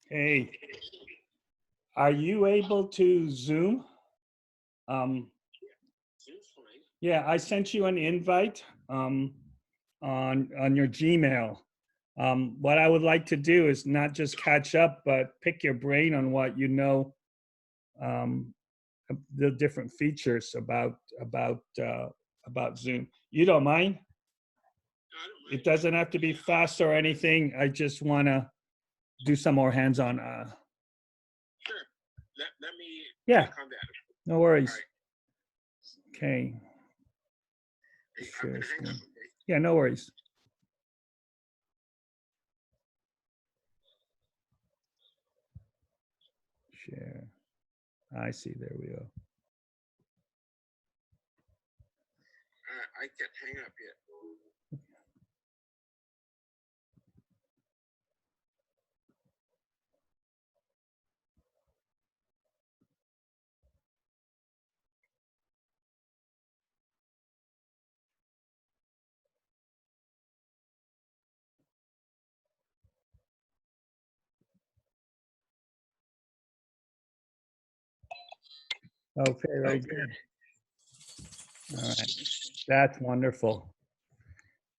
Hey, are you able to Zoom? Um, yeah, I sent you an invite on your Gmail. What I would like to do is not just catch up, but pick your brain on what you know, um, the different features about Zoom. You don't mind? It doesn't have to be fast or anything. I just want to do some more hands-on. Sure. Let me Yeah, click on that. no worries. All right. Okay. I'm Share gonna hang screen. up, okay? Yeah, no worries. Share. I see. There we go. I can't hang up yet. Okay, very good. All right. That's wonderful.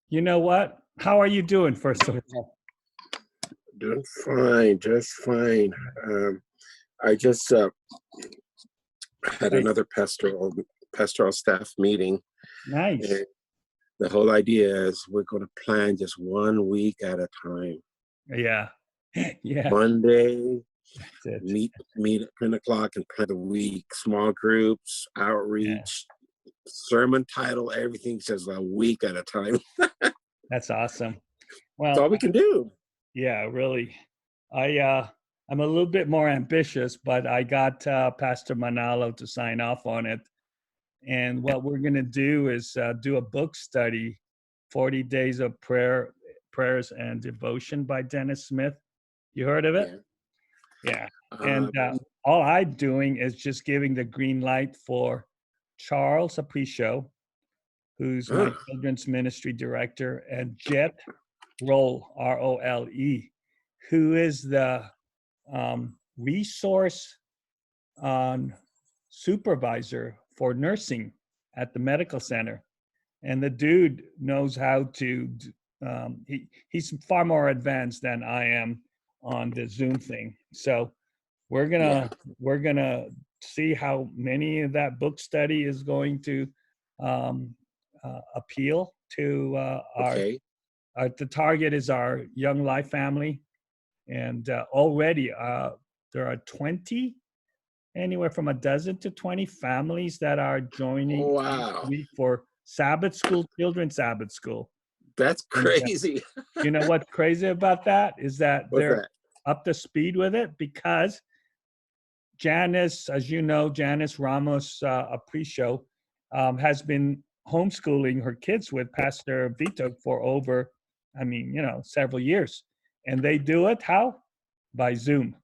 You know what? How are you doing, first of all? Doing fine, just fine. I just had Nice. another pastoral staff meeting, Nice. and the whole idea is we're going to plan just 1 week at a time. Yeah. Yeah. Monday, That's it. meet at 10 o'clock and plan the week. Small groups, Yeah. outreach, sermon title, everything's just a week at a time. That's awesome. That's all Well, we can do. yeah, really. I'm a little bit more ambitious, but I got Pastor Manalo to sign off on it. And what we're going to do is do a book study, 40 Days of Prayers and Devotion by Dennis Smith. You heard of it? Yeah. Yeah. And all I'm doing is just giving the green light for Charles Apriscio, who's my children's ministry director, and Jet Role, Role, who is the resource supervisor for nursing at the medical center. And the dude knows how to, he's far more advanced than I am on the Zoom thing. So we're gonna see how many of that book study is going to appeal to Okay. the target is our young life family, and already there are 20, anywhere from a dozen to 20 families that are joining each Wow. week for Sabbath school, children's Sabbath school. That's And crazy. you know what's crazy about that is that What's they're that? up to speed with it because Janice, as you know, Janice Ramos Apriscio, has been homeschooling her kids with Pastor Vito for over, several years. And they do it how? By Zoom.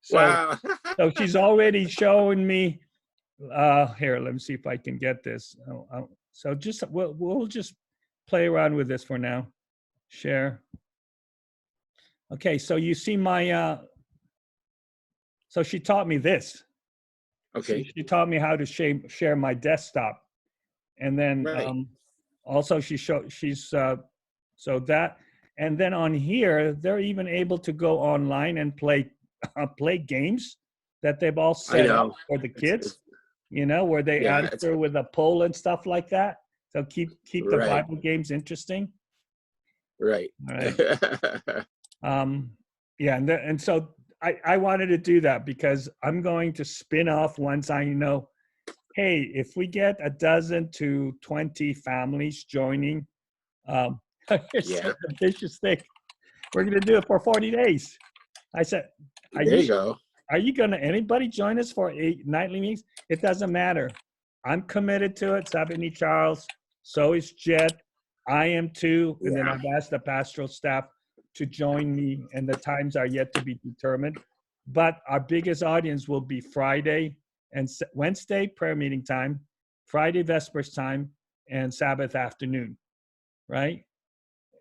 so Wow. so she's already showing me, here, let me see if I can get this. So just we'll just play around with this for now. Share. Okay, so you see my so she taught me this. Okay. She taught me how to share my desktop, and then Right. also she's so that, and then on here they're even able to go online and play play games that they've all I set up know. for the It's kids, where they yeah, it's answer with a poll and stuff like that. So keep the right. Bible games interesting. Right. All right. Yeah, and so I wanted to do that because I'm going to spin off once I know, hey, if we get a dozen to 20 families joining, it's Yeah. an ambitious thing. We're going to do it for 40 days. I said, There you go. are you going to, anybody join us for 8 nightly meetings? It doesn't matter. I'm committed to it. Sabini Charles, so is Jet. I am too. And then Yeah. I've asked the pastoral staff to join me, and the times are yet to be determined. But our biggest audience will be Friday and Wednesday prayer meeting time, Friday Vespers time, and Sabbath afternoon, right?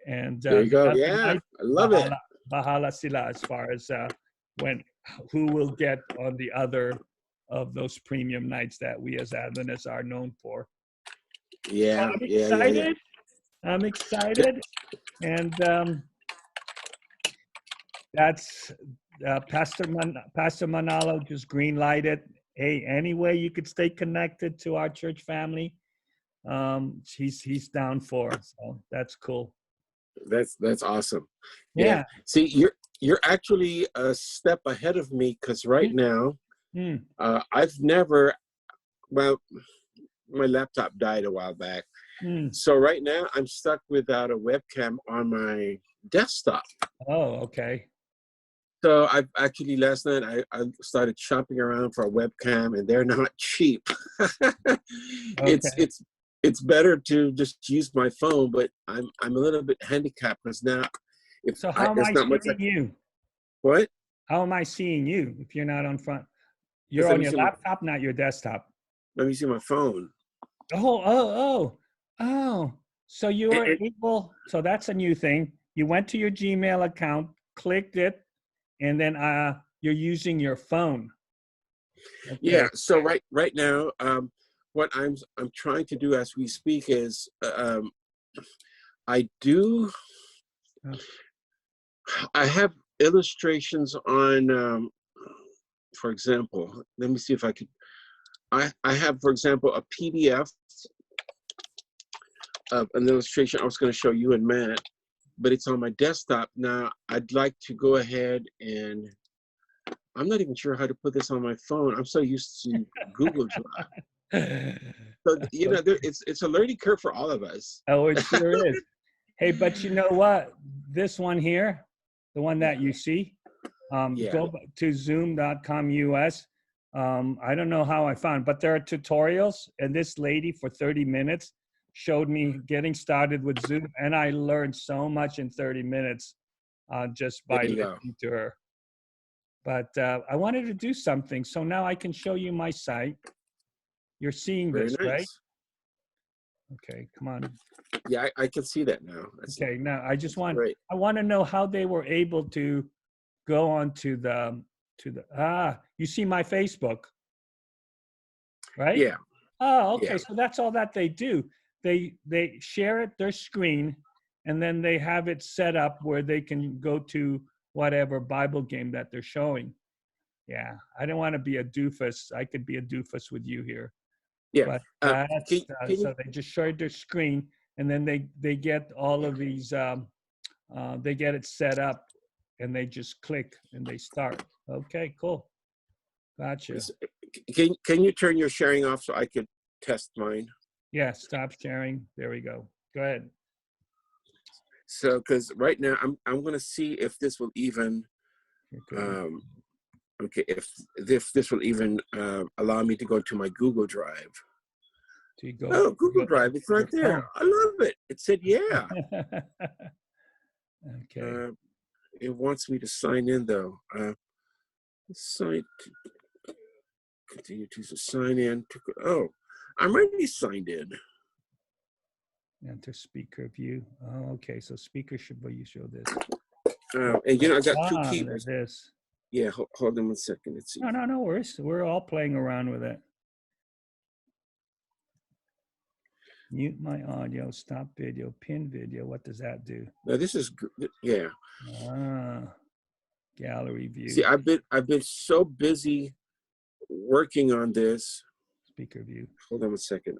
And There you go. the Yeah. night, I love it. bahala sila as far as who will get on the other of those premium nights that we as Adventists are known for. Yeah, I'm yeah, yeah, yeah. excited. I'm excited. And that's Pastor Manalo just green lighted. Hey, any way you could stay connected to our church family, he's down for. So that's cool. That's awesome. Yeah. Yeah. See, you're actually a step ahead of me because right now, I've never. Well, my laptop died a while back, so right now I'm stuck without a webcam on my desktop. Oh, okay. So I've actually last night I started shopping around for a webcam, and they're not cheap. Okay. It's better to just use my phone, but I'm a little bit handicapped because now So how am I there's not much. seeing you? What? How am I seeing you if you're not on front? You're Let on me your see laptop, not your desktop. let me see my phone. Oh. So you were able, so that's a new thing. You went to your Gmail account, clicked it, and then you're using your phone. Okay. Yeah. So right now, what I'm trying to do as we speak is I have illustrations on. For example, let me see if I could. I have, for example, a PDF of an illustration I was going to show you and Matt, but it's on my desktop. Now, I'd like to go ahead and I'm not even sure how to put this on my phone. I'm so used to Google Drive. So, it's a learning curve for all of us. Oh, it sure is. Hey, but you know what? This one here, the one that you see, go to zoom.com US. I don't know how I found, but there are tutorials, and this lady for 30 minutes showed me getting started with Zoom, and I learned so much in 30 minutes just by listening to her. But I wanted to do something, so now I can show you my site. You're seeing this, Very nice. right? Okay, come on. Yeah, I can see that now. Okay, now I want to know how they were able to go on to the you see my Facebook, right? Yeah. Oh, okay. Yeah. So that's all that they do. They share it their screen, and then they have it set up where they can go to whatever Bible game that they're showing. Yeah, I don't want to be a doofus. I could be a doofus with you here. Yeah. But that's so they just share their screen, and then they get all of these. They get it set up, and they just click and they start. Okay, cool. Gotcha. Can you turn your sharing off so I could test mine? Yeah, stop sharing. There we go. Go ahead. So, because right now I'm going to see if this will even, okay, if this will even allow me to go to my Google Drive. Google Drive, it's right there. I love it. It said, yeah. Okay. It wants me to sign in though. Continue to sign in. I'm already signed in. Enter speaker view. Oh, okay. So speaker should be you show this. And I got two keyboards. This. Yeah, hold on 1 second. Let's see. No worries. We're all playing around with it. Mute my audio, stop video, pin video. What does that do? Now this is gallery view. See, I've been so busy working on this. Speaker view. Hold on 1 second.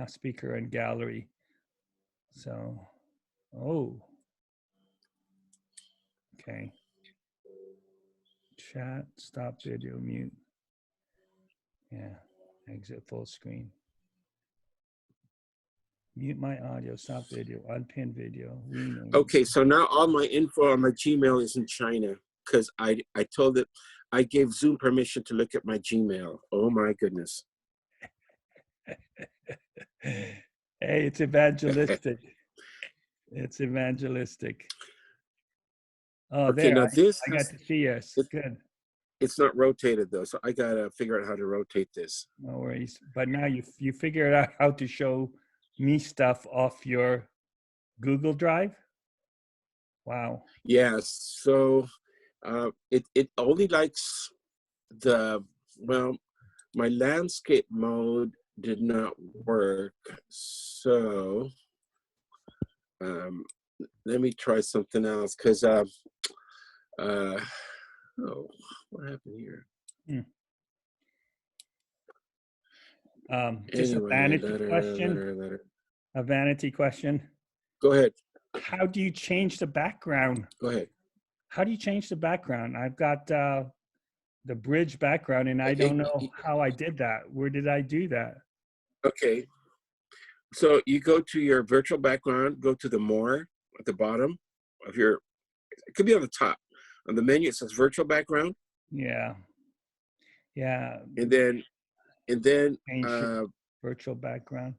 Speaker and gallery. So, okay. Chat, stop video, mute. Yeah, exit full screen. Mute my audio, stop video, unpin video. Okay, so now all my info on my Gmail is in China because I told it, I gave Zoom permission to look at my Gmail. Oh my goodness. Hey, it's evangelistic. It's evangelistic. Oh, okay, now this I got to see us. Good. It's not rotated though, so I gotta figure out how to rotate this. No worries. But now you figured out how to show me stuff off your Google Drive? Wow. Yeah, so it only likes my landscape mode did not work. So let me try something else, because oh, what happened here? Just a Anyway, vanity letter. question. A vanity question. Go ahead. How do you change the background? Go ahead. How do you change the background? I've got the bridge background, and I don't know how I did that. Where did I do that? Okay. So you go to your virtual background, go to the more at the bottom of your, it could be on the top. On the menu, it says virtual background. Yeah. Yeah. And then Change your virtual background.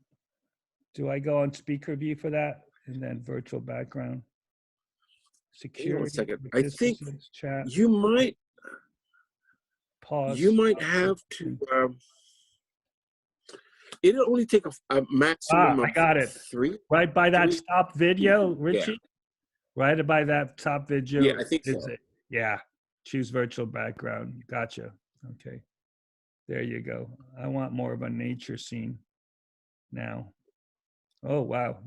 Do I go on speaker view for that? And then virtual background. Security. 1 second. I think chat. you might Pause. You might have to. It'll only take a maximum of I got it. 3. Right by that stop video, Richie? Yeah. Right by that top video. Yeah, I think so. It? Yeah. Choose virtual background. Gotcha. Okay. There you go. I want more of a nature scene now. Oh, wow.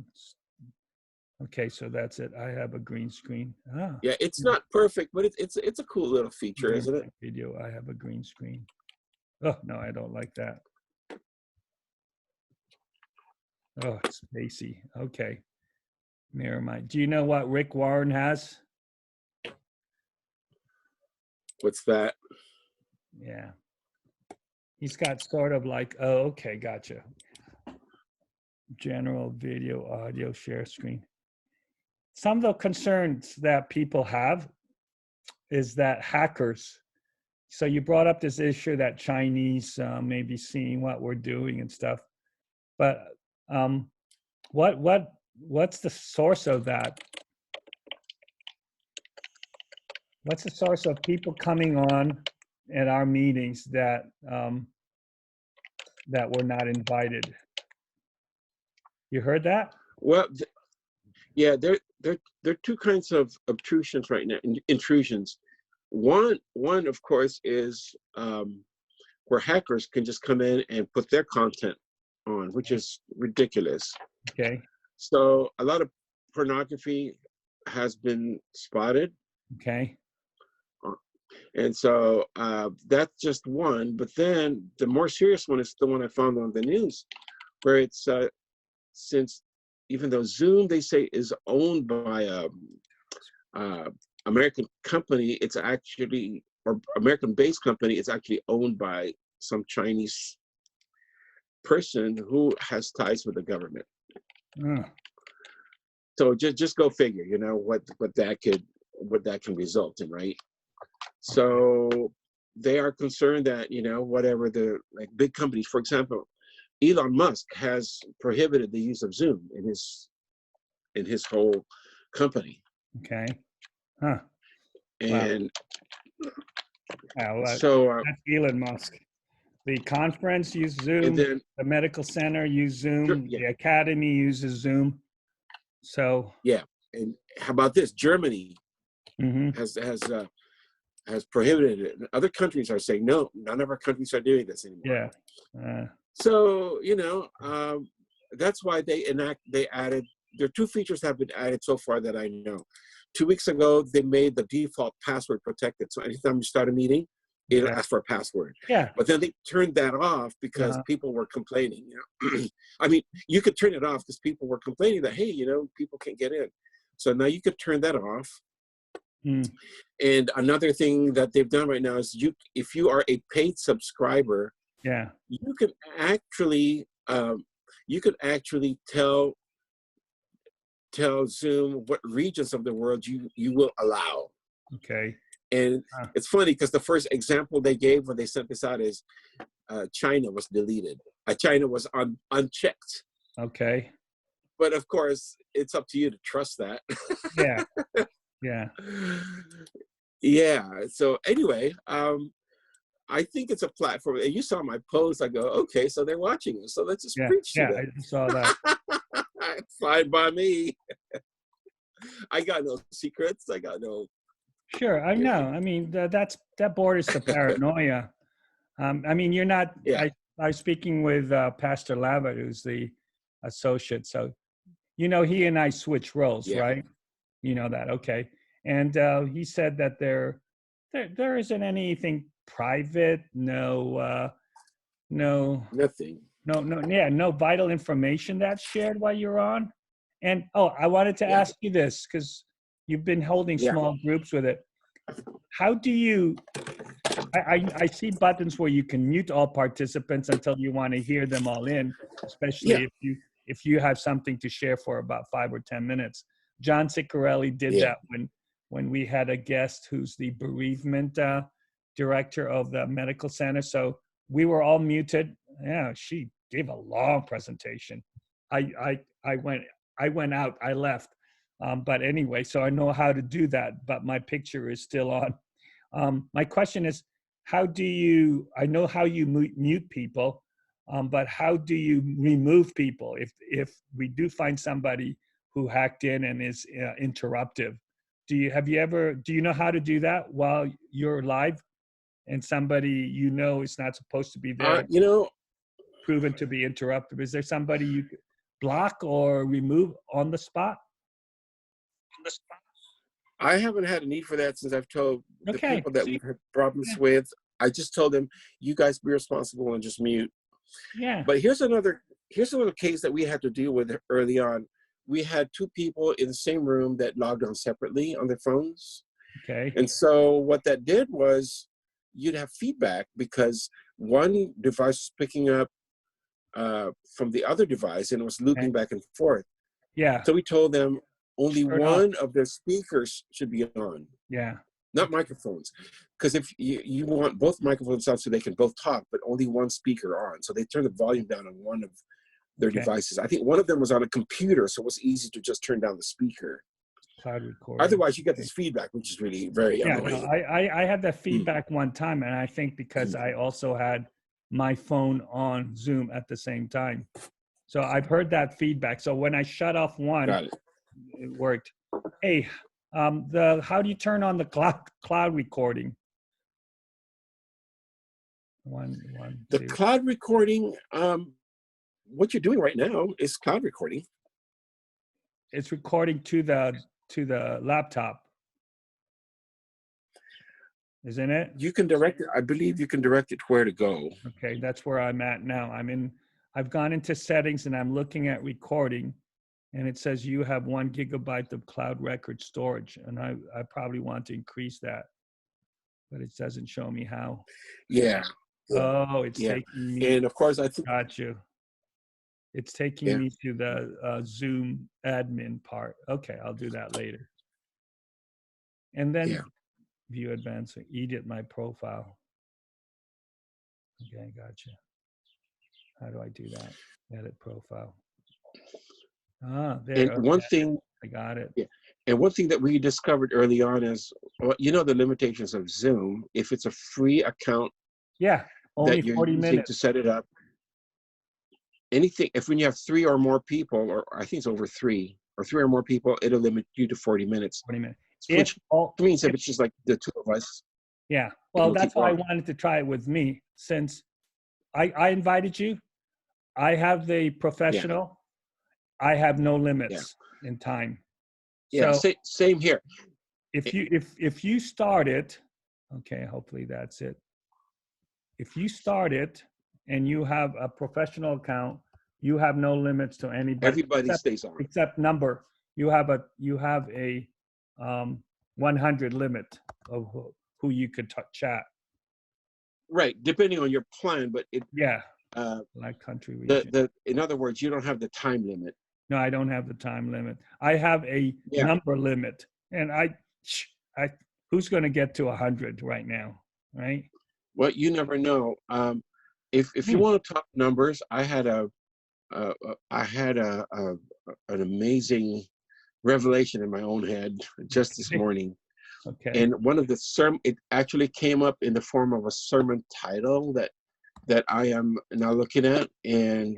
Okay, so that's it. I have a green screen. Yeah, it's not perfect, but it's a cool little feature, isn't it? Video, I have a green screen. Oh, no, I don't like that. Oh, it's spacey. Okay. Mirror my. Do you know what Rick Warren has? What's that? Yeah. He's got sort of like, oh, okay, gotcha. General video, audio, share screen. Some of the concerns that people have is that hackers. So you brought up this issue that Chinese may be seeing what we're doing and stuff. But what's the source of that? What's the source of people coming on at our meetings that that were not invited? You heard that? Well, yeah, there are two kinds of obtrusions right now. Intrusions. One, of course, is where hackers can just come in and put their content on, which is ridiculous. Okay. So a lot of pornography has been spotted. Okay. And so that's just one. But then the more serious one is the one I found on the news, where it's since even though Zoom, they say, is owned by a American company, it's actually, or American-based company, it's actually owned by some Chinese person who has ties with the government. So just go figure, you know, what that can result in, right? So they are concerned that, you know, whatever the like big companies, for example, Elon Musk has prohibited the use of Zoom in his whole company. Okay. Huh. And so that's Elon Musk. The conference used Zoom. Then, the medical center used Zoom. Sure, yeah. The academy uses Zoom. So yeah. And how about this? Germany has prohibited it. Other countries are saying no. None of our countries are doing this anymore. Yeah. So you know, that's why they added. There are 2 features that have been added so far that I know. 2 weeks ago, they made the default password protected. So anytime you start a meeting, it'll ask for a password. Yeah. But then they turned that off because people were complaining. You know, I mean, you could turn it off because people were complaining that, hey, you know, people can't get in. So now you could turn that off. And another thing that they've done right now is if you are a paid subscriber, you can actually tell Zoom what regions of the world you will allow. Okay. And it's funny because the first example they gave when they sent this out is China was deleted. China was unchecked. Okay. But of course, it's up to you to trust that. Yeah. Yeah. Yeah. So anyway, I think it's a platform. And you saw my post. I go, okay, so they're watching us. So let's just preach to them. I saw that. Fine by me. I got no secrets. I got no. Sure, I know. I mean, that borders to paranoia. I mean, you're not. Yeah. I was speaking with Pastor Lavitt, who's the associate. So, he and I switch roles, Yeah. right? You know that, okay? And he said that there isn't anything private, no, Nothing. no vital information that's shared while you're on. And I wanted to Yeah. ask you this because you've been holding Yeah. small groups with it. How do you? I see buttons where you can mute all participants until you want to hear them all in, especially if you have something to share for about 5 or 10 minutes. John Ciccarelli did that when we had a guest who's the bereavement director of the medical center. So we were all muted. Yeah, she gave a long presentation. I went out. I left. But anyway, so I know how to do that. But my picture is still on. My question is, how do you? I know how you mute people, but how do you remove people if we do find somebody who hacked in and is interruptive? Do you know how to do that while you're live and somebody is not supposed to be there, proven to be interruptive? Is there somebody you could block or remove on the spot? I haven't had a need for that since I've told the Okay. people that we've had problems with. I just told them, you guys be responsible and just mute. Yeah. But here's another case that we had to deal with early on. We had 2 people in the same room that logged on separately on their phones. Okay. And so what that did was you'd have feedback because one device was picking up from the other device and it was looping back and forth. Yeah. So we told them only Turn one off. of their speakers should be on. Yeah. Not microphones. Because if you want both microphones on so they can both talk, but only one speaker on. So they turned the volume down on one of their devices. I think one of them was on a computer, so it was easy to just turn down the speaker. Cloud recording. Otherwise, you get this feedback, which is really very annoying. No, I had that feedback one time, and I think because I also had my phone on Zoom at the same time. So I've heard that feedback. So when I shut off one, it worked. Hey, how do you turn on the cloud recording? The cloud recording, what you're doing right now is cloud recording. It's recording to the laptop, isn't it? You can direct it. I believe you can direct it where to go. Okay, that's where I'm at now. I've gone into settings and I'm looking at recording, and it says you have 1 gigabyte of cloud record storage, and I probably want to increase that, but it doesn't show me how. Yeah. Oh, it's taking me. And of course, I think. Got you. It's taking me to the Zoom admin part. Okay, I'll do that later. And then view advanced, edit my profile. Okay, gotcha. How do I do that? Edit profile. There. And one thing. I got it. Yeah. And one thing that we discovered early on is, the limitations of Zoom. If it's a free account. Yeah, only that you're 40 using minutes to set it up. Anything, when you have 3 or more people, or I think it's over 3 or more people, it'll limit you to 40 minutes. 40 minutes. Which means if it's just like the 2 of us. Yeah. Well, that's why I wanted to try it with me, since I invited you. I have the professional. I have no limits in time. Yeah, so same here. If you start it, okay, hopefully that's it. If you start it and you have a professional account, you have no limits to anybody. Everybody stays on. Except number. You have a 100 limit of who you could chat. Right, depending on your plan, but like country region. In other words, you don't have the time limit. No, I don't have the time limit. I have a number limit, and who's going to get to 100 right now, right? Well, you never know. If you want to talk numbers, I had an amazing revelation in my own head just this morning. Okay. And one of the it actually came up in the form of a sermon title that I am now looking at, and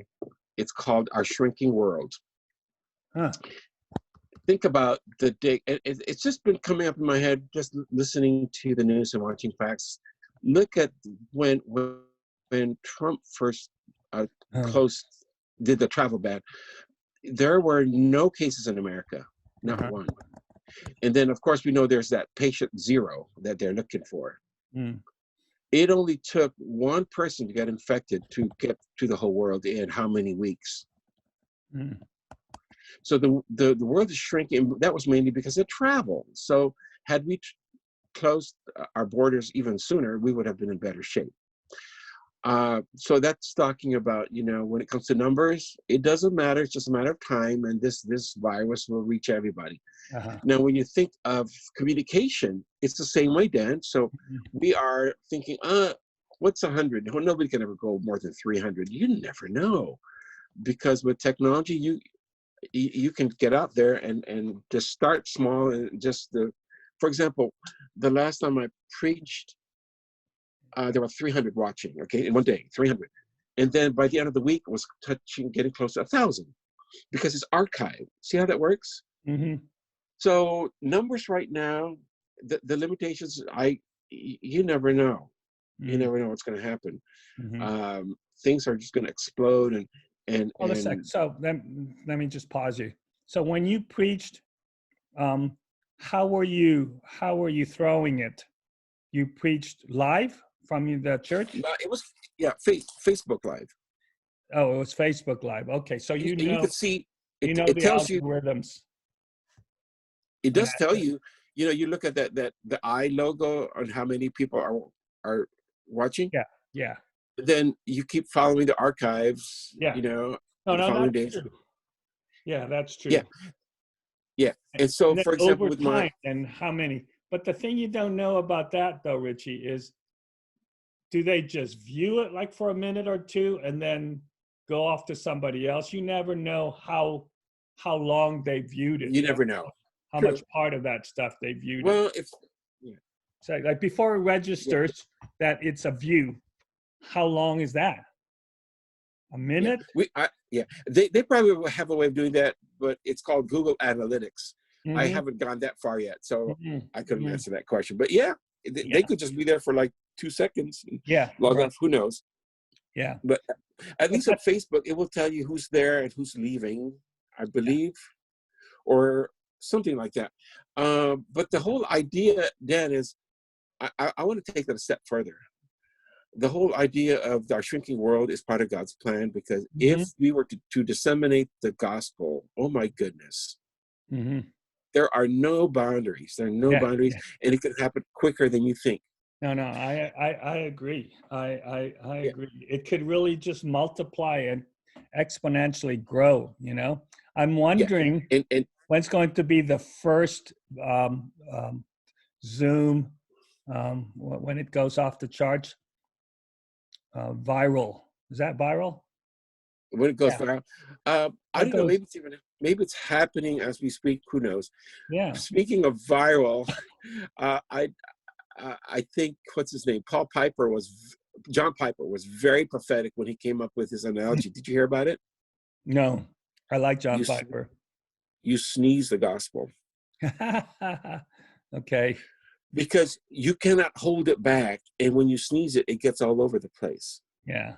it's called Our Shrinking World. Huh. think about the day. It's just been coming up in my head, just listening to the news and watching facts. Look at when Trump first did the travel ban. There were no cases in America, not one. And then, of course, we know there's that patient zero that they're looking for. It only took one person to get infected to get to the whole world in how many weeks? So the world is shrinking. That was mainly because of travel. So had we closed our borders even sooner, we would have been in better shape. So that's talking about, when it comes to numbers, it doesn't matter. It's just a matter of time, and this virus will reach everybody. Now, when you think of communication, it's the same way, Dan. So we are thinking, what's 100? Well, nobody can ever go more than 300. You never know, because with technology, you can get out there and just start small, and for example, the last time I preached, there were 300 watching, okay, in one day, 300. And then by the end of the week, it was getting close to 1,000 because it's archived. See how that works? So numbers right now, the limitations, you never know. You never know what's going to happen. Things are just going to explode. Hold a sec. So let me just pause you. So when you preached, how were you throwing it? You preached live from the church? It was, Facebook Live. Oh, it was Facebook Live. Okay, so you can see it the tells algorithms. It does tell you. You look at the eye logo on how many people are watching. Yeah. Then you keep following the archives. Yeah. No, that's true. Yeah, that's true. Yeah. And so, and for example, over with time, and how many? But the thing you don't know about that, though, Richie, is do they just view it like for a minute or two and then go off to somebody else? You never know how long they viewed it. You never know how much part of that stuff they viewed. Well, so like before it registers that it's a view, how long is that? A minute? They probably will have a way of doing that, but it's called Google Analytics. I haven't gone that far yet, so I couldn't answer that question. But they could just be there for like 2 seconds and log off. Who knows? Yeah. But at least on Facebook, it will tell you who's there and who's leaving, I believe, or something like that. But the whole idea, Dan, is I want to take that a step further. The whole idea of our shrinking world is part of God's plan, because if we were to disseminate the gospel, oh my goodness, there are no boundaries. There are no boundaries, and it can happen quicker than you think. No, I agree. I agree. It could really just multiply and exponentially grow. I'm wondering when's going to be the first Zoom when it goes off the charts. Viral. Is that viral? When it goes viral, I don't know. Maybe it's happening as we speak. Who knows? Yeah. Speaking of viral, I think what's his name? John Piper was very prophetic when he came up with his analogy. Did you hear about it? No, I like John Piper. You sneeze the gospel. Okay. Because you cannot hold it back, and when you sneeze it, it gets all over the place. Yeah.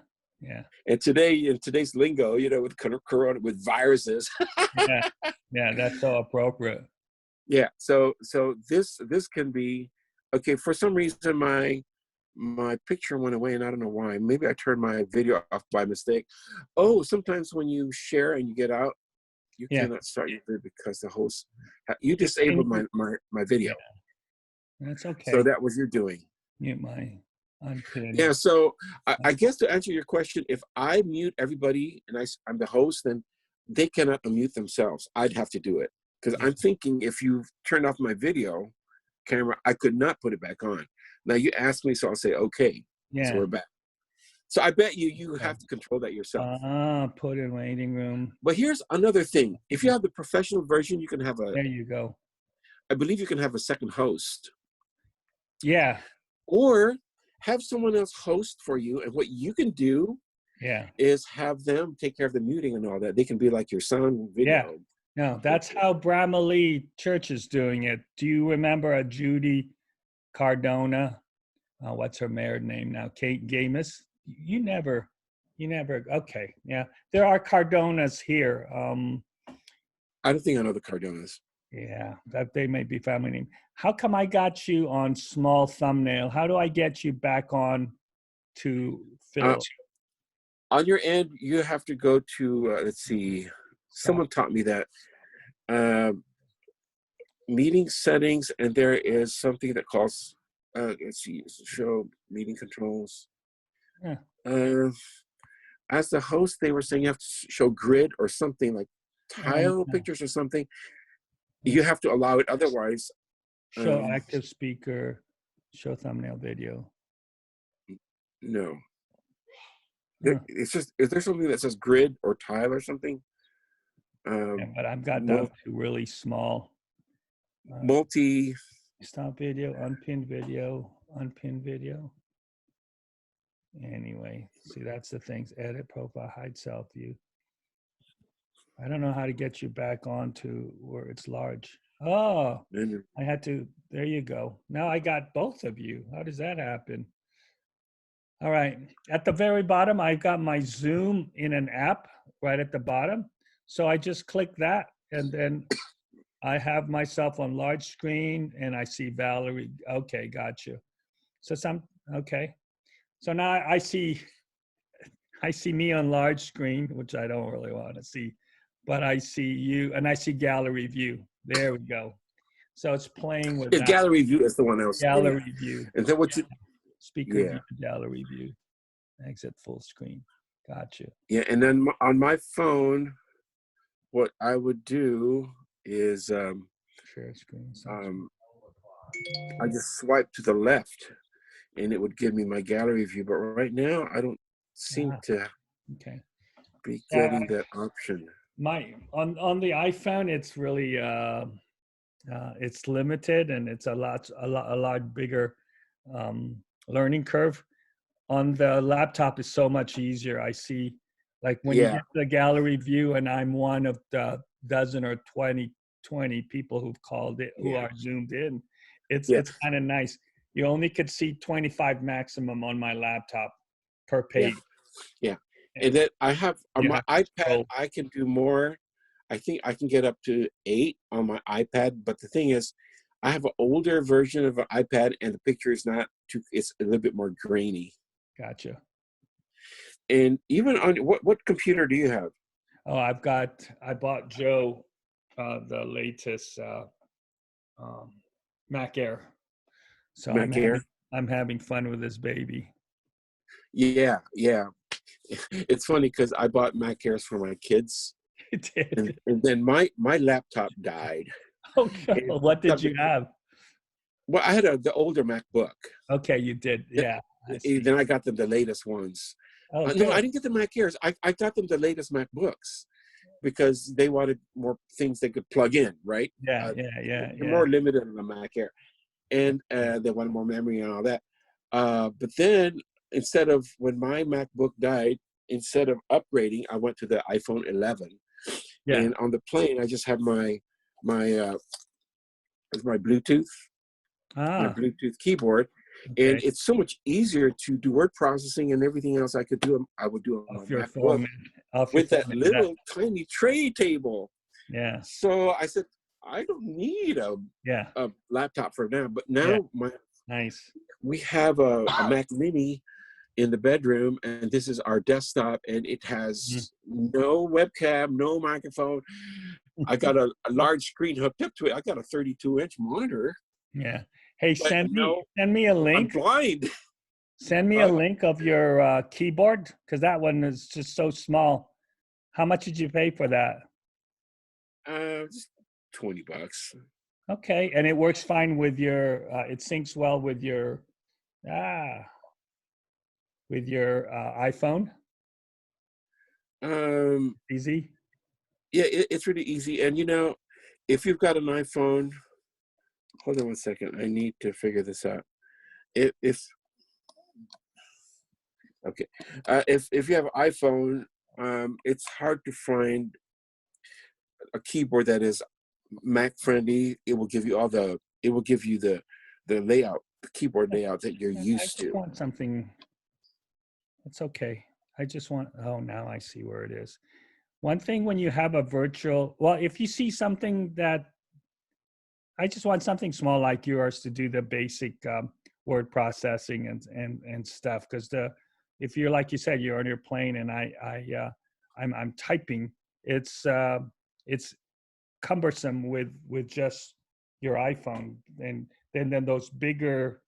And in today's lingo, with corona, with viruses. Yeah, that's so appropriate. Yeah. So this can be okay. For some reason, my picture went away, and I don't know why. Maybe I turned my video off by mistake. Oh, sometimes when you share and you get out, you cannot start your video because the host you disabled my video. That's okay. So that was your doing. Yeah. So I guess to answer your question, if I mute everybody and I'm the host, then they cannot unmute themselves. I'd have to do it, because I'm thinking if you turned off my video camera, I could not put it back on. Now you asked me, so I'll say okay. Yeah. So we're back. So I bet you have to control that yourself. Put in waiting room. But here's another thing: if you have the professional version, you can have There you go. I believe you can have a second host. Yeah. Or have someone else host for you, and what you can do is have them take care of the muting and all that. They can be like your sound video No, that's how Bramalea Church is doing it. Do you remember a Judy Cardona? What's her married name now? Kate Gamis? You never, okay. Yeah, there are Cardonas here. I don't think I know the Cardonas. Yeah, that they may be family name. How come I got you on small thumbnail? How do I get you back on to Phil? On your end, you have to go to, let's see, someone taught me that. Meeting settings, and there is something that calls, let's see, show meeting controls. Yeah. As the host, they were saying you have to show grid or something like tile pictures or something. You have to allow it, otherwise. Show active speaker, show thumbnail video. No. It's just, is there something that says grid or tile or something? Yeah, but I've got down to really small. Stop video, unpinned video. Anyway, see, that's the things. Edit profile, hide self view. I don't know how to get you back onto where it's large. Oh, I had to, there you go. Now I got both of you. How does that happen? All right. At the very bottom, I've got my Zoom in an app right at the bottom. So I just click that, and then I have myself on large screen, and I see Valerie. Okay, gotcha. So okay. So now I see me on large screen, which I don't really want to see, but I see you, and I see gallery view. There we go. So it's playing with that. Gallery view is the one else. Gallery view. And then what you speaker view, gallery view, exit full screen. Gotcha. Yeah, and then on my phone, what I would do is share screen. I just swipe to the left, and it would give me my gallery view. But right now, I don't seem to be getting that option. On the iPhone, it's really it's limited, and it's a lot bigger learning curve. On the laptop, is so much easier. I see, like when you get the gallery view, and I'm one of the dozen or 20 people who've called it, who are zoomed in. It's kind of nice. You only could see 25 maximum on my laptop per page. Yeah. And then I have on my iPad, I can do more. I think I can get up to 8 on my iPad. But the thing is, I have an older version of an iPad, and the picture is not too, it's a little bit more grainy. Gotcha. And even on, what computer do you have? Oh, I bought Joe the latest Mac Air. So I'm having fun with this baby. Yeah. It's funny because I bought Mac Airs for my kids. You did. And then my laptop died. Oh, no. What did you have? Well, I had the older MacBook. Okay, you did. Yeah. Then I got them the latest ones. Oh, no, I didn't get the Mac Airs. I got them the latest MacBooks because they wanted more things they could plug in, right? Yeah. They're more limited on the Mac Air. And they wanted more memory and all that. But then instead of, when my MacBook died, instead of upgrading, I went to the iPhone 11. Yeah. And on the plane, I just have my Bluetooth, my Bluetooth keyboard. Okay. And it's so much easier to do word processing and everything else I would do on my MacBook with that little tiny tray table. Yeah. So I said, I don't need a laptop for now. But now we have a Mac Mini in the bedroom, and this is our desktop, and it has no webcam, no microphone. I got a large screen hooked up to it. I got a 32-inch monitor. Yeah. Hey, send me a link. I'm blind. Send me a link of your keyboard, because that one is just so small. How much did you pay for that? Just $20. Okay, and it works fine with your. It syncs well with your iPhone. Easy. Yeah, it's really easy, and if you've got an iPhone. Hold on one second. I need to figure this out. If you have an iPhone, it's hard to find a keyboard that is Mac friendly. It will give you the layout, the keyboard layout that you're I used just to. want something. It's okay. I just want, oh, now I see where it is. One thing when you have a virtual, well, if you see something that, I just want something small like yours to do the basic word processing and stuff. Because if you're, like you said, you're on your plane and I'm typing, it's cumbersome with just your iPhone, and then those bigger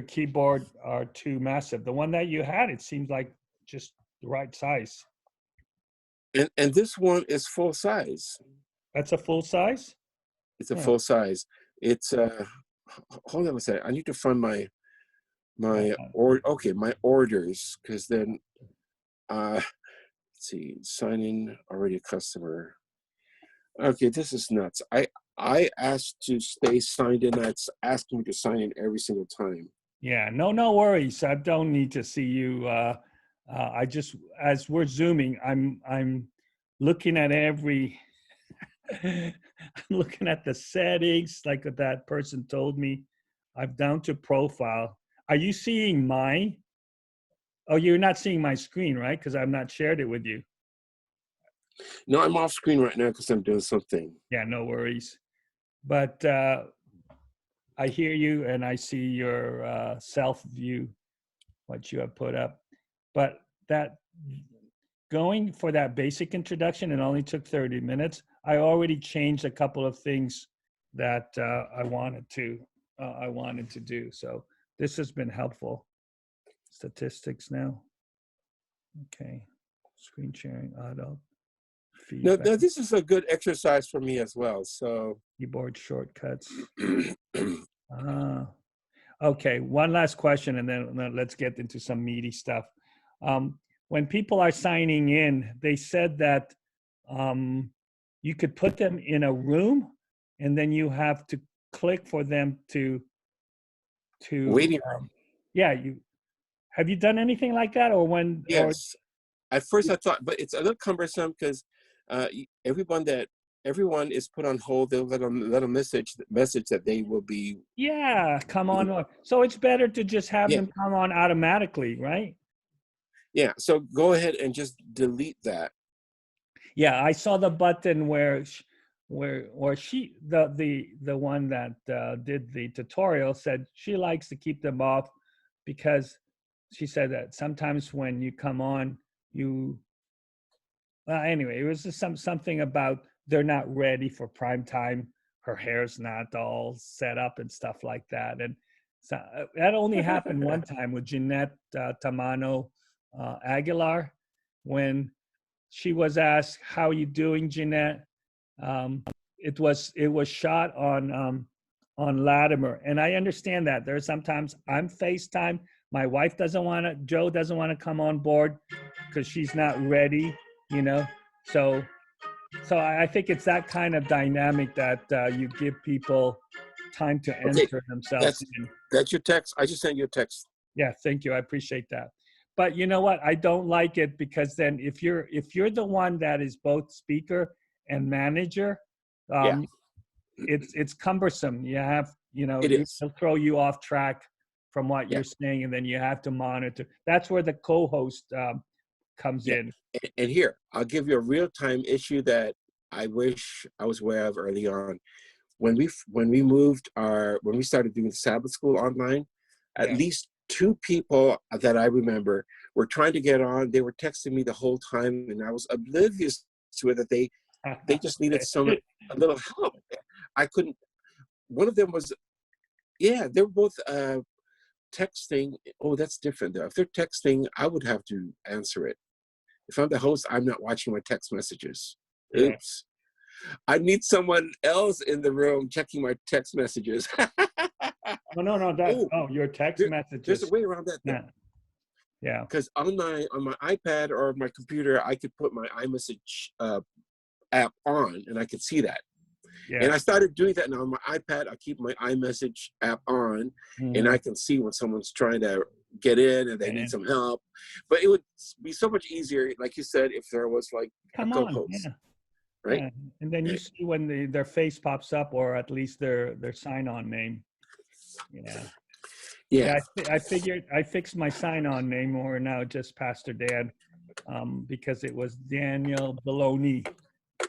keyboard are too massive. The one that you had, it seems like just the right size. And this one is full size. That's a full size? It's a Huh. full size. It's hold on a second. I need to find my my orders, because then let's see, sign in already a customer. Okay, this is nuts. I asked to stay signed in. That's asking me to sign in every single time. Yeah, no worries. I don't need to see you. I just, as we're zooming, I'm looking at every. I'm looking at the settings, like that person told me. I'm down to profile. Are you seeing mine? Oh, you're not seeing my screen, right? Because I've not shared it with you. No, I'm off screen right now because I'm doing something. Yeah, no worries. But I hear you and I see your self view, what you have put up. But that going for that basic introduction, it only took 30 minutes. I already changed a couple of things that I wanted to do. So this has been helpful. Statistics now. Okay. Screen sharing, auto, No, feedback, this is a good exercise for me as well. So keyboard shortcuts. Okay, one last question, and then let's get into some meaty stuff. When people are signing in, they said that you could put them in a room, and then you have to click for them to waiting room. Yeah, have you done anything like that, or when? Yes. At first I thought, but it's a little cumbersome because everyone is put on hold. They'll let them message that they will be. Yeah, come on. So it's better to just have Yeah. them come on automatically, right? Yeah. So go ahead and just delete that. Yeah, I saw the button where she the one that did the tutorial said she likes to keep them off because she said that sometimes when you come on, anyway, it was just something about they're not ready for prime time. Her hair's not all set up and stuff like that. And so that only happened one time with Jeanette Tamano Aguilar, when she was asked, "How are you doing, Jeanette?" It was shot on Latimer, and I understand that there's sometimes I'm FaceTime. My wife Joe doesn't want to come on board because she's not ready, you know. So I think it's that kind of dynamic that you give people time to enter themselves in. That's your text. I just sent you a text. Yeah, thank you. I appreciate that. But you know what? I don't like it because then if you're the one that is both speaker and manager, it's cumbersome. You have, it'll throw you off track from what you're saying, and then you have to monitor. That's where the co-host comes in. And here, I'll give you a real-time issue that I wish I was aware of early on. When we started doing Sabbath school online, at least 2 people that I remember were trying to get on. They were texting me the whole time, and I was oblivious to it that they just needed a little help. I couldn't. One of them was, they were both texting. Oh, that's different though. If they're texting, I would have to answer it. If I'm the host, I'm not watching my text messages. Oops. I need someone else in the room checking my text messages. No. Your text messages. There's a way around that. Yeah. Because on my iPad or my computer, I could put my iMessage app on, and I could see that. Yeah. And I started doing that now on my iPad. I keep my iMessage app on, and I can see when someone's trying to get in and they need some help. But it would be so much easier, like you said, if there was like a co-host. right? Yeah. And then you see when their face pops up, or at least their sign-on name. Yeah. Yeah, Yeah, I figured I fixed my sign-on name, or now just Pastor Dan, because it was Daniel Baloney.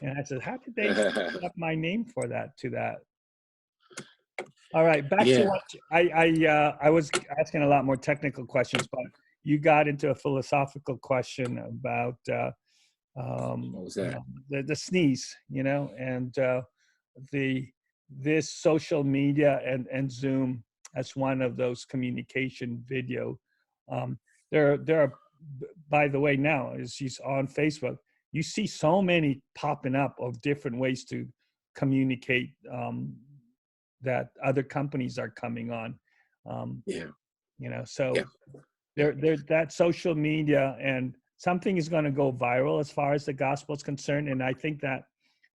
And I said, how did they set up my name for that to that? All right, back to yeah. what I was asking a lot more technical questions, but you got into a philosophical question about What was that? the sneeze, and this social media and Zoom as one of those communication video. Um, there are, by the way, now as she's on Facebook, you see so many popping up of different ways to communicate, that other companies are coming on. Um, Yeah, yeah, so there that social media, and something is going to go viral as far as the gospel is concerned. And I think that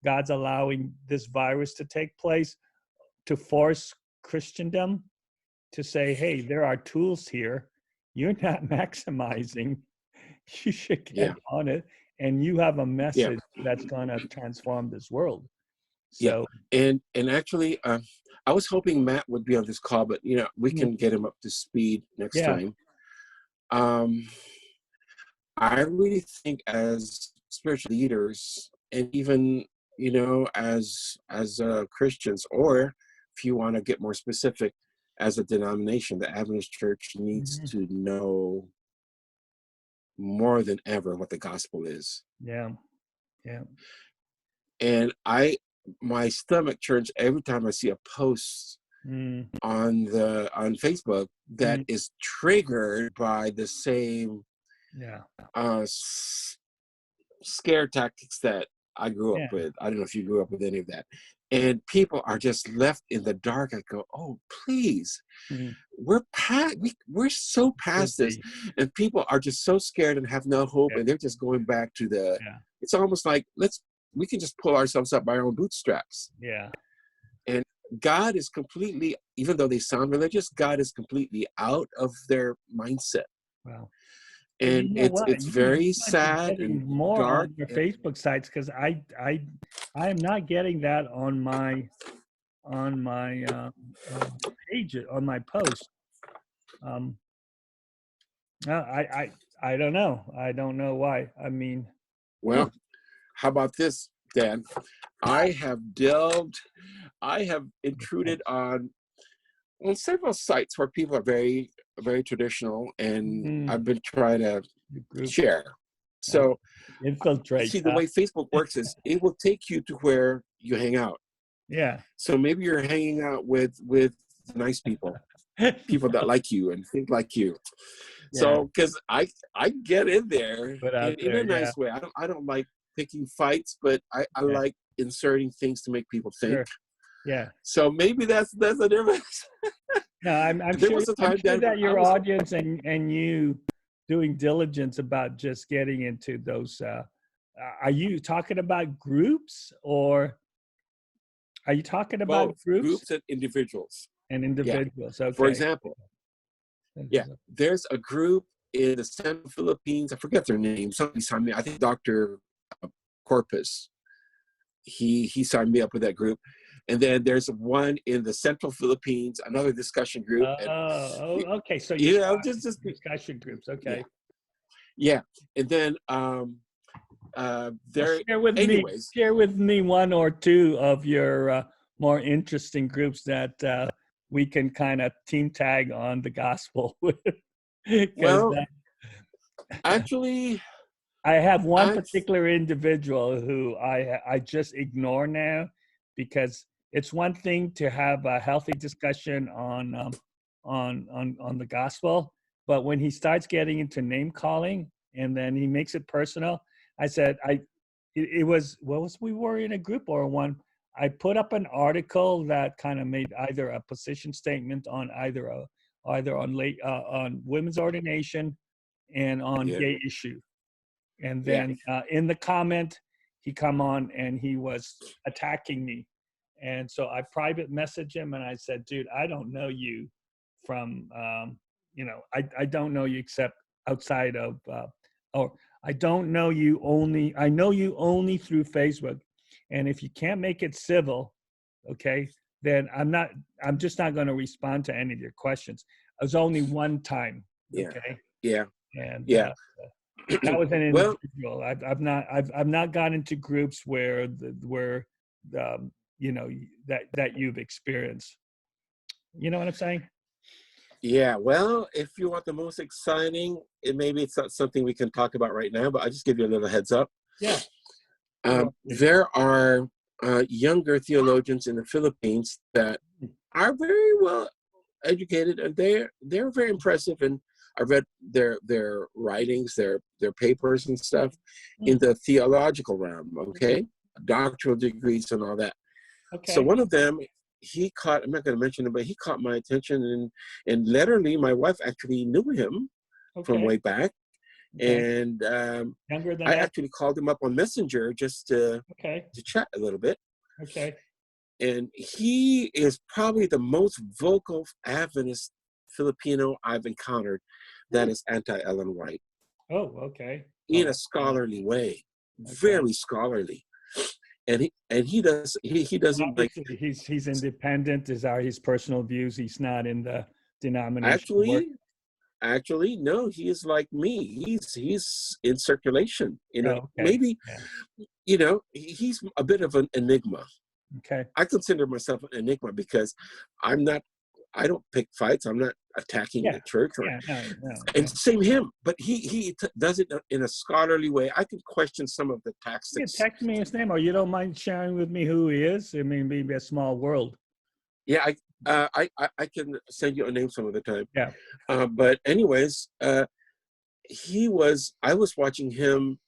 God's allowing this virus to take place to force Christendom to say, hey, there are tools here. You're not maximizing. You should yeah, get on it. And you have a yeah, message that's going to transform this world. yeah. So, And actually, I was hoping Matt would be on this call, but we can get him up to speed next yeah. time. I really think as spiritual leaders, and even as Christians, or if you want to get more specific, as a denomination, the Adventist Church needs Mhm. to know more than ever what the gospel is. Yeah. Yeah. And my stomach churns every time I see a post Mm, on Facebook that mm, is triggered by the same yeah. uh, scare tactics that I grew up Yeah. with. I don't know if you grew up with any of that. And people are just left in the dark. I go, oh, please, Mm, we're so should past this, be. and people are just so scared and have no hope, Yeah. and they're just going back to Yeah. it's almost like we can just pull ourselves up by our own bootstraps. Yeah. And God is completely, even though they sound religious, God is completely out of their mindset. Wow. Well, And you know what? it's You very might be sad and getting more dark. on your Facebook sites, because I am not getting that on my page, on my post. Um, I don't know. I don't know why. I mean, Well, how about this, Dan? I have intruded on several sites where people are very, very traditional, and mm, I've been trying to the group share. So, infiltrate. see, the way Facebook works is it will take you to where you hang out. Yeah. So maybe you're hanging out with nice people, people that like you and think like you. Yeah. So, because I get in there Put out in a there. Yeah. nice way. I don't like picking fights, but I Yeah. like inserting things to make people think. Sure. Yeah. So maybe that's the difference. No, I'm There sure. was a I'm time, sure Dan, when that I your was audience and you doing diligence about just getting into those. Are you talking about groups, or are you talking about both groups groups and individuals. and Yeah. individuals? For Okay. example, yeah, there's a group in the Central Philippines. I forget their name. Somebody signed me. I think Dr. Corpus. He signed me up with that group. And then there's one in the Central Philippines, another discussion group. And Okay. So you start just discussion groups. yeah, Okay. yeah. And then Well, there, anyways. share with me one or two of your more interesting groups that we can kind of team tag on the gospel with. Because Well, actually, I have one I particular individual who I just ignore now, because it's one thing to have a healthy discussion on the gospel, but when he starts getting into name calling and then he makes it personal, I said it was, what was, we were in a group or one. I put up an article that kind of made either a position statement on either on women's ordination and on yeah, gay issue. And yeah, then in the comment, he come on and he was attacking me. And so I private messaged him and I said, dude, I don't know you from, I don't know you except outside of, or I don't know you only, I know you only through Facebook. And if you can't make it civil, okay, then I'm just not going to respond to any of your questions. It was only one time, Yeah. okay? Yeah. And Yeah. that was an Well, individual. I've not gone into groups where you know, that you've experienced. You know what I'm saying? yeah. Well, if you want the most exciting, maybe it's not something we can talk about right now, but I'll just give you a little heads up. Yeah. There are younger theologians in the Philippines that are very well educated, and they're very impressive. And I read their writings, their papers and stuff in the theological realm. Okay, doctoral degrees and all that. Okay. So one of them, I'm not going to mention him, but he caught my attention, and literally, my wife actually knew him from way back. Okay. And Younger than I that? actually called him up on Messenger just to chat a little bit. Okay. And he is probably the most vocal Adventist Filipino I've encountered that is anti-Ellen White. Oh, okay. In a scholarly way, very scholarly. And he doesn't like. He's independent. These are his personal views. He's not in the denomination. Actually, no, he is like me. He's in circulation. Maybe, he's a bit of an enigma. Okay. I consider myself an enigma because I don't pick fights. I'm not attacking the church. And same him, but he does it in a scholarly way. I can question some of the tactics. You text me his name, or you don't mind sharing with me who he is? I mean, maybe a small world. Yeah, I can send you a name some other time. Yeah. But anyways, I was watching him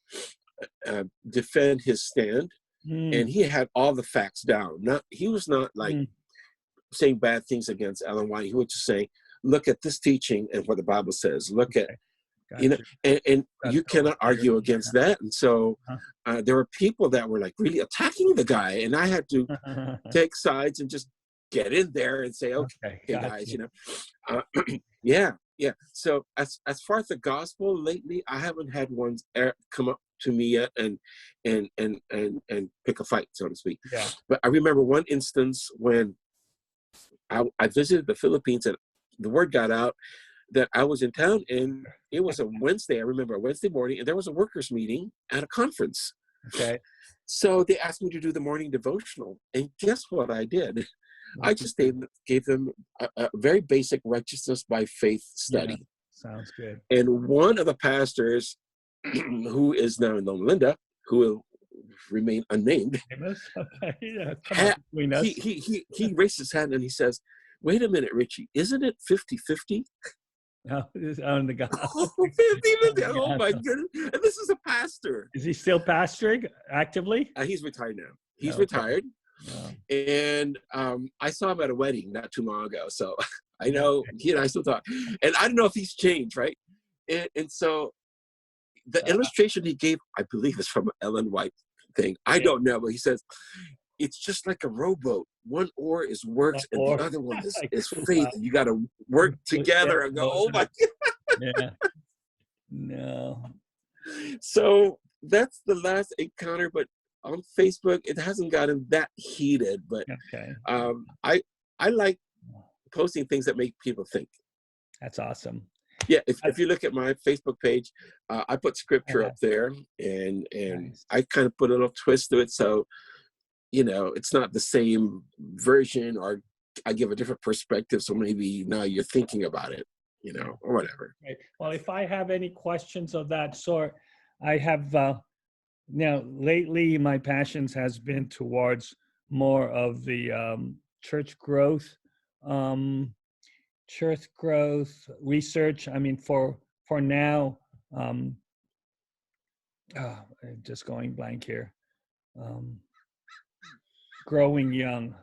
defend his stand, and he had all the facts down. He was not like saying bad things against Ellen White. He was just saying, look at this teaching and what the Bible says. Look at, and you cannot argue against that. And so there were people that were like really attacking the guy, and I had to take sides and just get in there and say, okay guys, yeah. So as far as the gospel lately, I haven't had one come up to me yet and pick a fight, so to speak. Yeah. But I remember one instance when I visited the Philippines, and the word got out that I was in town, and it was a Wednesday. I remember a Wednesday morning, and there was a workers' meeting at a conference. Okay. So they asked me to do the morning devotional, and guess what I did? I just gave them a very basic righteousness by faith study. Yeah, sounds good. And one of the pastors, who is now in Loma Linda, who will remain unnamed, he raised his hand and he says, "Wait a minute, Richie, isn't it 50-50?" No, on the God. 50-50. Oh my goodness! And this is a pastor. Is he still pastoring actively? He's retired now. He's retired. And I saw him at a wedding not too long ago, so I know he and I still talk. And I don't know if he's changed, right? And so the illustration he gave, I believe, is from an Ellen White thing. I don't know, but he says it's just like a rowboat. One oar is works, and the other one is faith. And you got to work together and go, oh my God. Yeah. No. So that's the last encounter, but on Facebook, it hasn't gotten that heated, but I like posting things that make people think. That's awesome. Yeah, if you look at my Facebook page, I put scripture up there, and nice. I kind of put a little twist to it, so it's not the same version, or I give a different perspective, so maybe now you're thinking about it, or whatever. Right. Well, if I have any questions of that sort, I have. Now, lately, my passions has been towards more of the church growth research. I mean, for now, just going blank here. Growing Young,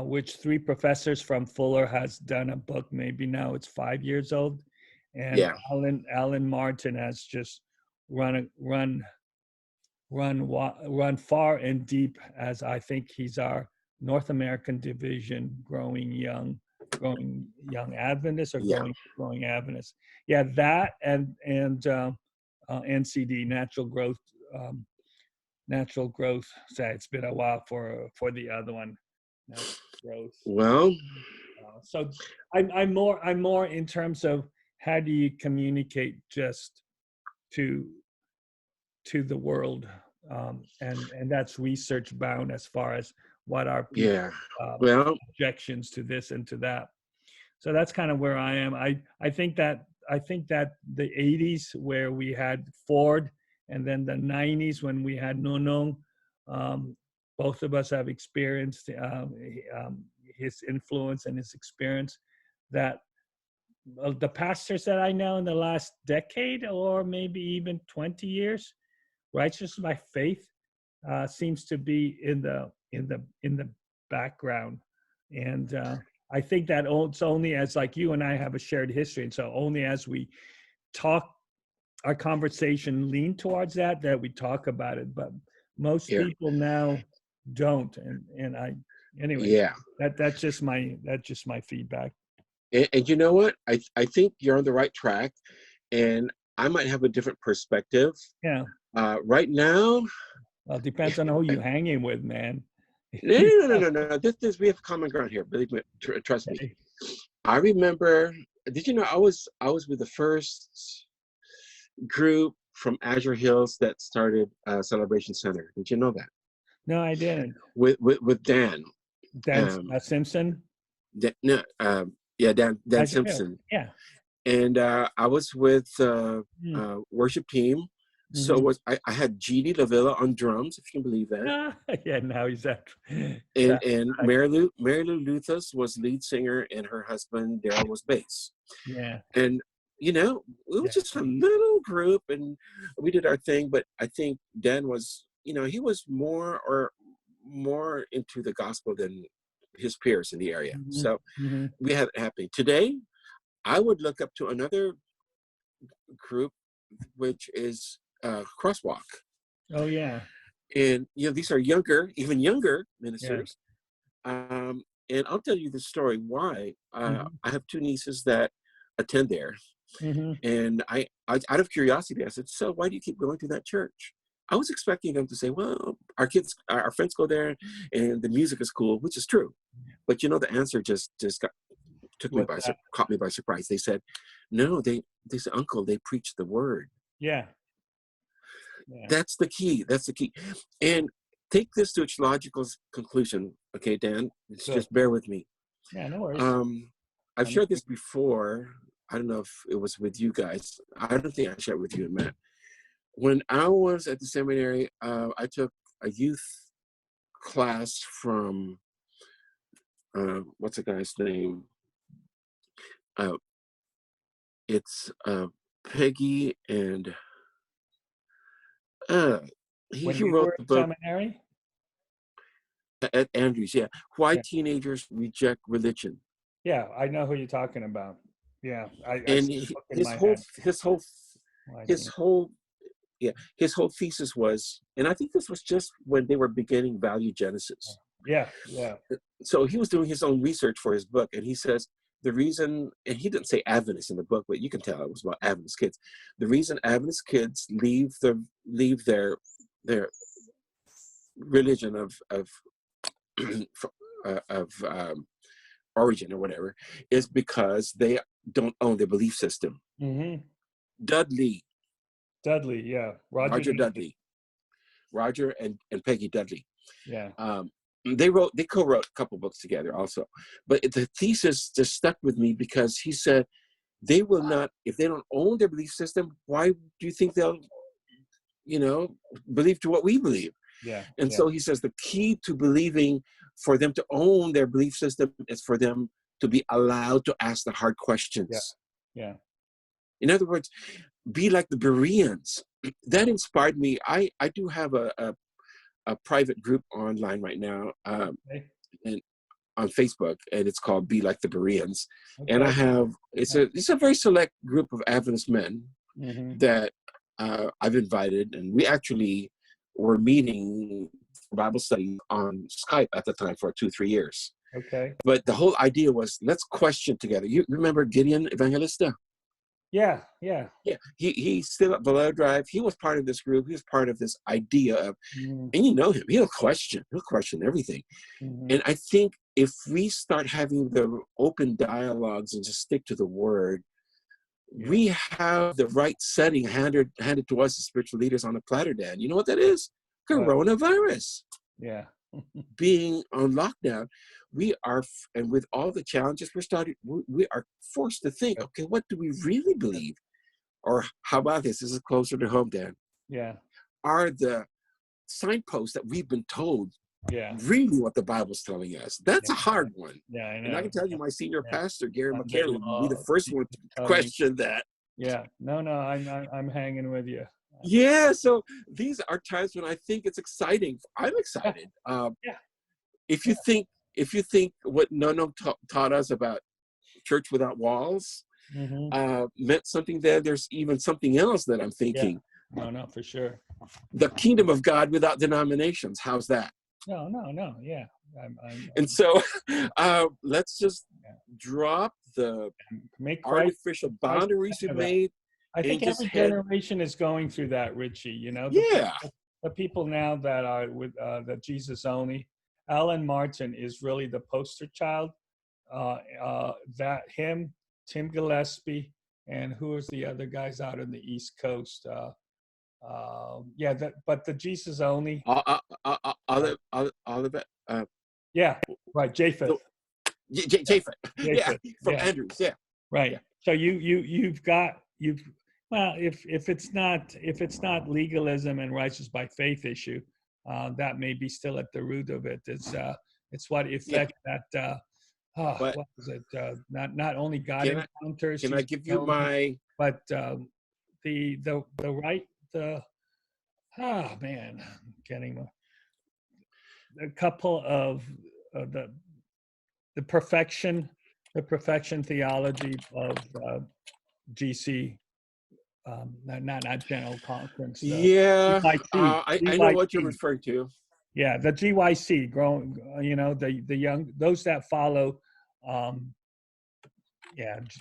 which 3 professors from Fuller has done a book. Maybe now it's 5 years old, and Alan Martin has just run far and deep, as I think he's our North American division, growing young Adventist, or growing Adventist. Yeah, that and NCD, natural growth natural growth. So it's been a while for the other one, natural growth. Well, So I'm more in terms of how do you communicate just to the world, and that's research bound as far as what are people yeah. Well, objections to this and to that. So that's kind of where I am. I think that the 80s where we had Ford, and then the 90s when we had No. Both of us have experienced his influence and his experience. That the pastors that I know in the last decade or maybe even 20 years, righteous by faith seems to be in the background, and I think that it's only as, like, you and I have a shared history, and so only as we talk, our conversation lean towards that we talk about it. But most yeah, people now don't, and I anyway. yeah. That's just my feedback. And you know what? I think you're on the right track, and I might have a different perspective. Yeah. Right now, Well, it depends on who you're hanging with, man. no. This we have common ground here. Believe me, trust me. I remember. Did you know I was with the first group from Azure Hills that started Celebration Center? Did you know that? No, I didn't. With Dan. Dan Simpson. No, yeah, Dan Azure Hill. Simpson. Yeah. And I was with worship team. So Mhm. I had GD Lavilla on drums, if you can believe that. Yeah, now he's that. And Mary Lou Luthas was lead singer, and her husband Daryl was bass. Yeah. And it was just a little group, and we did our thing. But I think Dan was, he was more into the gospel than his peers in the area. Mm-hmm. So Mm-hmm. we had it happening. Today, I would look up to another group, which is Crosswalk. Oh yeah. And these are even younger ministers. And I'll tell you the story why. I have two nieces that attend there. Mm-hmm. And I out of curiosity, I said, so why do you keep going to that church? I was expecting them to say, well, our friends go there and the music is cool, which is true. But the answer just caught me by surprise. They said, no, they said, Uncle, they preach the word. Yeah. That's the key. And take this to its logical conclusion. Okay, Dan, just bear with me. Yeah, no worries. I've shared this before. I don't know if it was with you guys. I don't think I shared with you and Matt. When I was at the seminary, I took a youth class from, what's the guy's name? It's Peggy and he wrote the book seminary? at Andrews. Yeah, Why Teenagers Reject Religion. Yeah, I know who you're talking about. Yeah, and his whole thesis was, and I think this was just when they were beginning Value Genesis. Yeah. So he was doing his own research for his book, and he says the reason, and he didn't say Adventist in the book, but you can tell it was about Adventist kids. The reason Adventist kids leave their religion of origin or whatever is because they don't own their belief system. Mm-hmm. Dudley, yeah, Roger Dudley, Roger and Peggy Dudley. Yeah. They co-wrote a couple books together also, but the thesis just stuck with me because he said they will not, if they don't own their belief system, why do you think they'll believe to what we believe? Yeah. And so he says the key to believing, for them to own their belief system, is for them to be allowed to ask the hard questions. Yeah. In other words, be like the Bereans. That inspired me. I do have a private group online right now, and on Facebook, and it's called Be Like the Bereans. Okay. And I have it's a very select group of Adventist men that I've invited, and we actually were meeting for Bible study on Skype at the time for 2-3 years. Okay. But the whole idea was, let's question together. You remember Gideon Evangelista? Yeah, yeah. Yeah, he's still at Vallejo Drive. He was part of this group. He was part of this idea of, Mm-hmm. and you know him. He'll question everything. Mm-hmm. And I think if we start having the open dialogues and just stick to the word, Yeah. we have the right setting handed to us as spiritual leaders on a platter, Dan. You know what that is? Coronavirus. Yeah. Being on lockdown, we are, and with all the challenges we are forced to think, okay, what do we really believe? Or how about this? This is closer to home, Dan. Yeah. Are the signposts that we've been told Yeah. really what the Bible's telling us? That's a hard one. Yeah, I know. And I can tell you, my senior pastor, Gary Sunday McCary, would be the law, first one to tell me. question that. Yeah. No, I'm hanging with you. Yeah, so these are times when I think it's exciting. I'm excited. Yeah. If you think what Nono taught us about church without walls Mm-hmm. meant something, there's even something else that I'm thinking. Yeah. No, for sure. The kingdom of God without denominations. How's that? No. Yeah. And so let's just drop the make Christ, artificial boundaries we've made. I think every generation is going through that, Richie. You know, the people now that are with the Jesus only. Alan Martin is really the poster child. Tim Gillespie, and who is the other guys out on the East Coast? But the Jesus only. Olivet. Yeah, right. Japheth. Japheth. Yeah, from Andrews. Yeah. Right. Yeah. So well, if it's not legalism and righteous by faith issue, that may be still at the root of it. It's what effect that. What was it? Not only God encounters. Can I give you my? But the right man, I'm getting a couple of the perfection theology of GC. Not General Conference. Yeah, GYC, I know what you're referring to. Yeah, the GYC, growing, the young, those that follow, the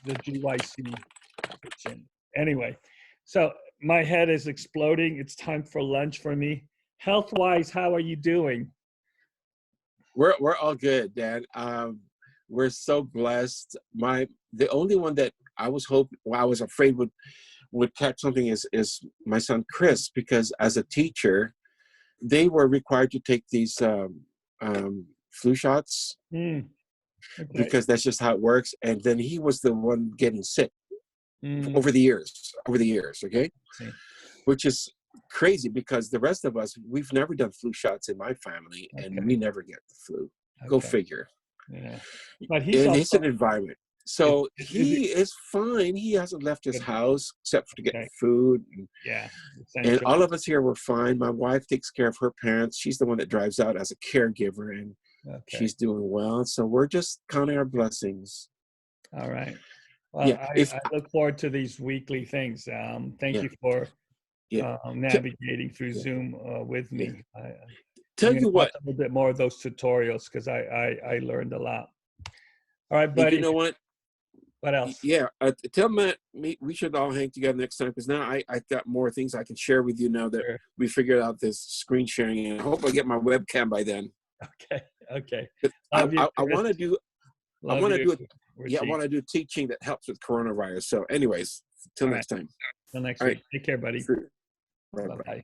GYC. Anyway, so my head is exploding. It's time for lunch for me. Health-wise, how are you doing? We're all good, Dan. We're so blessed. The only one that I was afraid would catch something is my son Chris, because as a teacher, they were required to take these flu shots because that's just how it works. And then he was the one getting sick over the years. Okay, which is crazy because the rest of us, we've never done flu shots in my family, and we never get the flu. Go figure. Yeah, but it's an environment. So he is fine. He hasn't left his house except for to get food. And all of us here were fine. My wife takes care of her parents. She's the one that drives out as a caregiver, and she's doing well. So we're just counting our blessings. All right. Well, I look forward to these weekly things. Thank you for navigating through Zoom with me. Tell you what, a little bit more of those tutorials because I learned a lot. All right, buddy. You know what? What else? Yeah, tell Matt we should all hang together next time, because now I've got more things I can share with you now that we figured out this screen sharing, and I hope I get my webcam by then. Okay. I want to do a teaching that helps with coronavirus. So anyways, till next time. Till next week. Take care, buddy. Bye-bye.